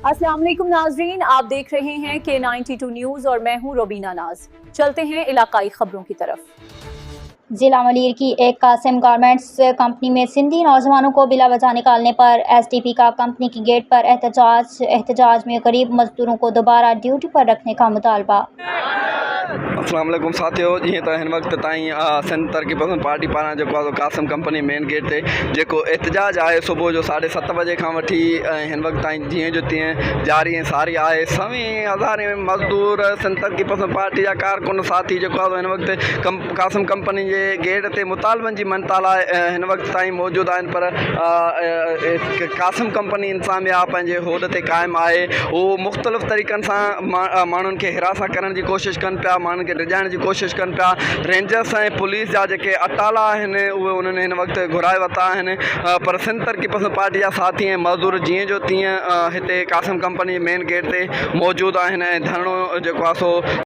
अस्सलाम वालेकुम नाजरीन, आप देख रहे हैं K92 न्यूज़ और मैं हूं रोबीना नाज। चलते हैं इलाकाई खबरों की तरफ। जिला मलीर की एक कासिम गारमेंट्स कंपनी में सिंधी नौजवानों को बिला वजह निकालने पर एसटीपी का कंपनी की गेट पर एहतजाज में गरीब मजदूरों को दोबारा ड्यूटी पर रखने का मुतालबा। अस्सलाम वालेकुम साथियों, जी तो इन वक्त ताईं सिंध तरक़ी पसंद पार्टी पारां जो कासिम कंपनी मेन गेट ते जो एहतजाज है सुबह जो 7:30 बजे का वठी इन वक्त ताईं जीअं जो तीअं जारी ऐं सारी है। सभी हज़ारे मज़दूर सिंध तरक़ी पसंद पार्टी जा कारकुन साथी जो इन वक्त कासिम कंपनी के गेट ते मुतालबन की मनता लाइ इन वक्त ताईं मौजूद आहिनि, पर कासिम कंपनी इंतजामिया पंहिंजे होद ते क़ाइमु आहे। वो मुख़्तलिफ़ तरीक़नि सां माण्हुनि खे हिरासा करण की कोशिश कनि पिया, माण्हुनि खे डिॼाइण की कोशिश कनि पिया। रेंजर्स ऐं पुलिस जा जेके अटाला आहिनि उहे उन्हनि हिन वक़्तु घुराए वरिता आहिनि, पर सिंध तरक़ी पसंद पार्टी जा साथी ऐं मज़दूर जीअं जो तीअं हिते कासिम कंपनी मेन गेट ते मौजूद आहिनि ऐं धरणो जेको आहे सो